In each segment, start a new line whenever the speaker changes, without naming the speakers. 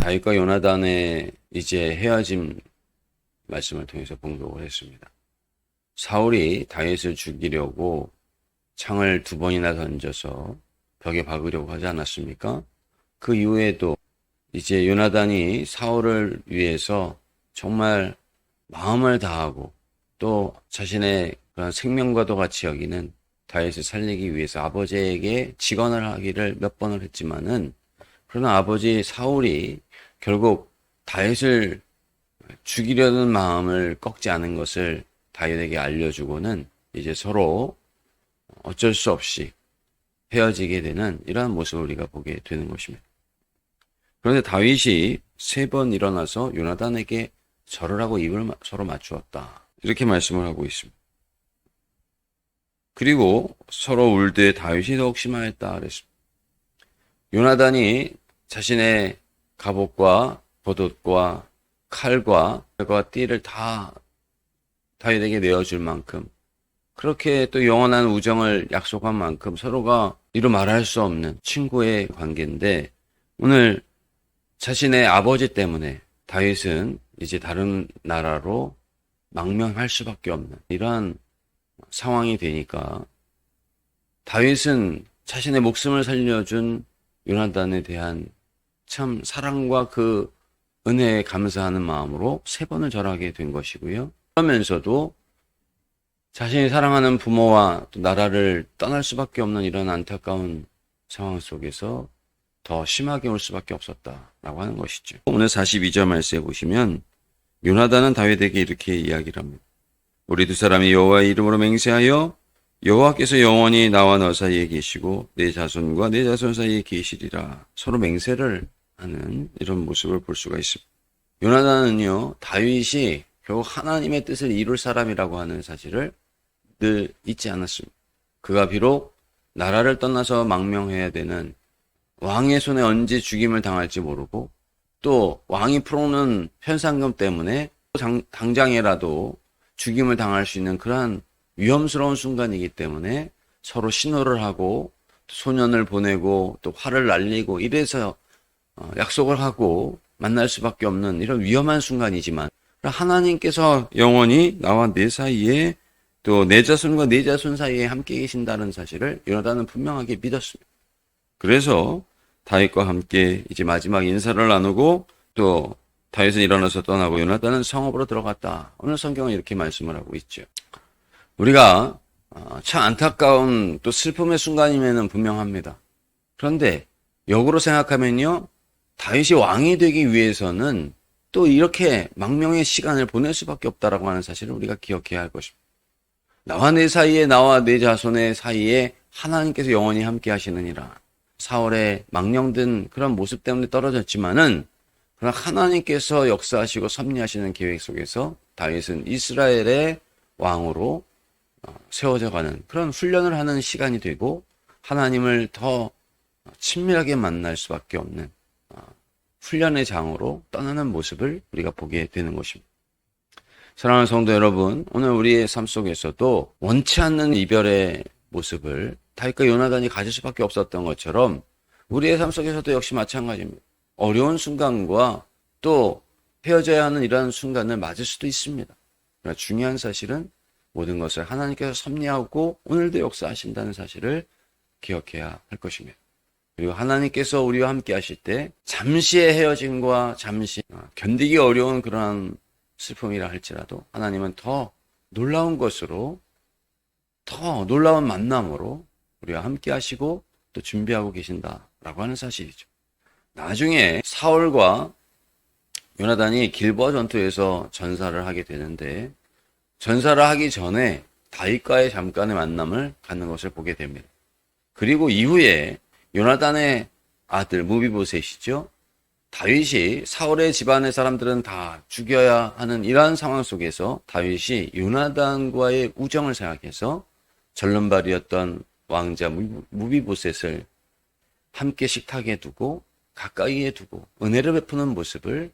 다윗과 요나단의 이제 헤어짐 말씀을 통해서 봉독을 했습니다. 사울이 다윗을 죽이려고 창을 2번이나 던져서 벽에 박으려고 하지 않았습니까? 그 이후에도 이제 요나단이 사울을 위해서 정말 마음을 다하고 또 자신의 그런 생명과도 같이 여기는 다윗을 살리기 위해서 아버지에게 직언을 하기를 몇 번을 했지만은, 그러나 아버지 사울이 결국 다윗을 죽이려는 마음을 꺾지 않은 것을 다윗에게 알려주고는 이제 서로 어쩔 수 없이 헤어지게 되는 이러한 모습을 우리가 보게 되는 것입니다. 그런데 다윗이 3번 일어나서 요나단에게 절을 하고 입을 서로 맞추었다, 이렇게 말씀을 하고 있습니다. 그리고 서로 울되 다윗이 더욱 심하였다 그랬습니다. 요나단이 자신의 갑옷과 겉옷과 칼과 띠를 다 다윗에게 내어줄 만큼, 그렇게 또 영원한 우정을 약속한 만큼 서로가 이루 말할 수 없는 친구의 관계인데, 오늘 자신의 아버지 때문에 다윗은 이제 다른 나라로 망명할 수밖에 없는 이러한 상황이 되니까, 다윗은 자신의 목숨을 살려준 요나단에 대한 참 사랑과 그 은혜에 감사하는 마음으로 3번을 절하게 된 것이고요. 그러면서도 자신이 사랑하는 부모와 또 나라를 떠날 수밖에 없는 이런 안타까운 상황 속에서 더 심하게 올 수밖에 없었다라고 하는 것이죠. 오늘 42절 말씀에 보시면 요나단은 다윗에게 이렇게 이야기를 합니다. 우리 2사람이 여호와의 이름으로 맹세하여 여호와께서 영원히 나와 너 사이에 계시고 내 자손과 내 자손 사이에 계시리라, 서로 맹세를 하는 이런 모습을 볼 수가 있습니다. 요나단은요, 다윗이 결국 하나님의 뜻을 이룰 사람이라고 하는 사실을 늘 잊지 않았습니다. 그가 비록 나라를 떠나서 망명해야 되는 왕의 손에 언제 죽임을 당할지 모르고, 또 왕이 풀어놓는 현상금 때문에 당장이라도 죽임을 당할 수 있는 그러한 위험스러운 순간이기 때문에 서로 신호를 하고 소년을 보내고 또 활을 날리고 이래서 약속을 하고 만날 수밖에 없는 이런 위험한 순간이지만, 하나님께서 영원히 나와 내 사이에 또 내 자손과 내 자손 사이에 함께 계신다는 사실을 요나단은 분명하게 믿었습니다. 그래서 다윗과 함께 이제 마지막 인사를 나누고 또 다윗은 일어나서 떠나고 요나단은 성읍으로 들어갔다. 오늘 성경은 이렇게 말씀을 하고 있죠. 우리가 참 안타까운 또 슬픔의 순간임에는 분명합니다. 그런데 역으로 생각하면요, 다윗이 왕이 되기 위해서는 또 이렇게 망명의 시간을 보낼 수밖에 없다라고 하는 사실을 우리가 기억해야 할 것입니다. 나와 내 사이에, 나와 내 자손의 사이에 하나님께서 영원히 함께 하시느니라. 사울의 망령된 그런 모습 때문에 떨어졌지만은, 그러나 하나님께서 역사하시고 섭리하시는 계획 속에서 다윗은 이스라엘의 왕으로 세워져가는 그런 훈련을 하는 시간이 되고, 하나님을 더 친밀하게 만날 수밖에 없는 훈련의 장으로 떠나는 모습을 우리가 보게 되는 것입니다. 사랑하는 성도 여러분, 오늘 우리의 삶 속에서도 원치 않는 이별의 모습을 다윗과 요나단이 가질 수밖에 없었던 것처럼 우리의 삶 속에서도 역시 마찬가지입니다. 어려운 순간과 또 헤어져야 하는 이러한 순간을 맞을 수도 있습니다. 그러나 중요한 사실은 모든 것을 하나님께서 섭리하고 오늘도 역사하신다는 사실을 기억해야 할 것입니다. 그리고 하나님께서 우리와 함께 하실 때 잠시의 헤어짐과 잠시 견디기 어려운 그러한 슬픔이라 할지라도 하나님은 더 놀라운 것으로, 더 놀라운 만남으로 우리와 함께 하시고 또 준비하고 계신다라고 하는 사실이죠. 나중에 사울과 요나단이 길보아 전투에서 전사를 하게 되는데, 전사를 하기 전에 다윗과의 잠깐의 만남을 갖는 것을 보게 됩니다. 그리고 이후에 요나단의 아들 무비보셋이죠, 다윗이 사울의 집안의 사람들은 다 죽여야 하는 이러한 상황 속에서 다윗이 요나단과의 우정을 생각해서 절름발이었던 왕자 무비보셋을 함께 식탁에 두고 가까이에 두고 은혜를 베푸는 모습을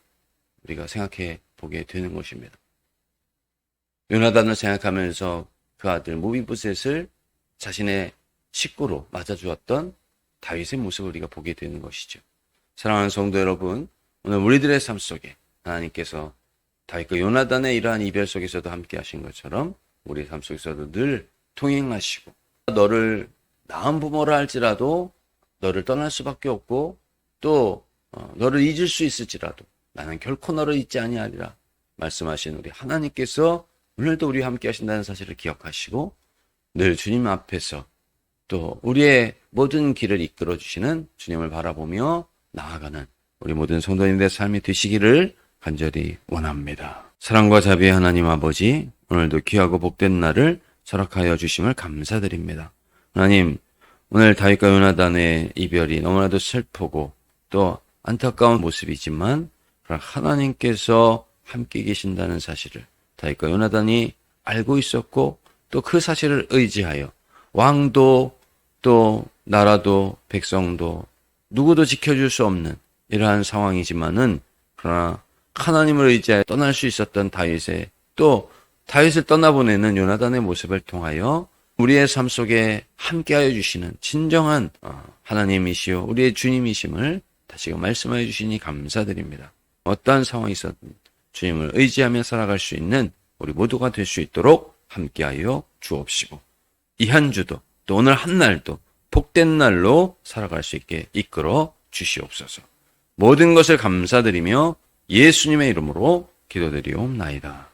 우리가 생각해 보게 되는 것입니다. 요나단을 생각하면서 그 아들 무비보셋을 자신의 식구로 맞아주었던 다윗의 모습을 우리가 보게 되는 것이죠. 사랑하는 성도 여러분, 오늘 우리들의 삶 속에 하나님께서 다윗과 요나단의 이러한 이별 속에서도 함께 하신 것처럼 우리 삶 속에서도 늘 동행하시고, 너를 낳은 부모라 할지라도 너를 떠날 수밖에 없고, 또 너를 잊을 수 있을지라도 나는 결코 너를 잊지 아니하리라 말씀하신 우리 하나님께서 오늘도 우리와 함께 하신다는 사실을 기억하시고, 늘 주님 앞에서 또 우리의 모든 길을 이끌어 주시는 주님을 바라보며 나아가는 우리 모든 성도님들의 삶이 되시기를 간절히 원합니다. 사랑과 자비의 하나님 아버지, 오늘도 귀하고 복된 날을 허락하여 주심을 감사드립니다. 하나님, 오늘 다윗과 요나단의 이별이 너무나도 슬프고 또 안타까운 모습이지만 하나님께서 함께 계신다는 사실을 다윗과 요나단이 알고 있었고, 또 그 사실을 의지하여 왕도 또 나라도 백성도 누구도 지켜줄 수 없는 이러한 상황이지만은, 그러나 하나님을 의지하여 떠날 수 있었던 다윗의, 또 다윗을 떠나보내는 요나단의 모습을 통하여 우리의 삶 속에 함께하여 주시는 진정한 하나님이시요 우리의 주님이심을 다시금 말씀하여 주시니 감사드립니다. 어떠한 상황이 있어도 주님을 의지하며 살아갈 수 있는 우리 모두가 될 수 있도록 함께하여 주옵시고, 이 한 주도 또 오늘 한 날도 복된 날로 살아갈 수 있게 이끌어 주시옵소서. 모든 것을 감사드리며 예수님의 이름으로 기도드리옵나이다.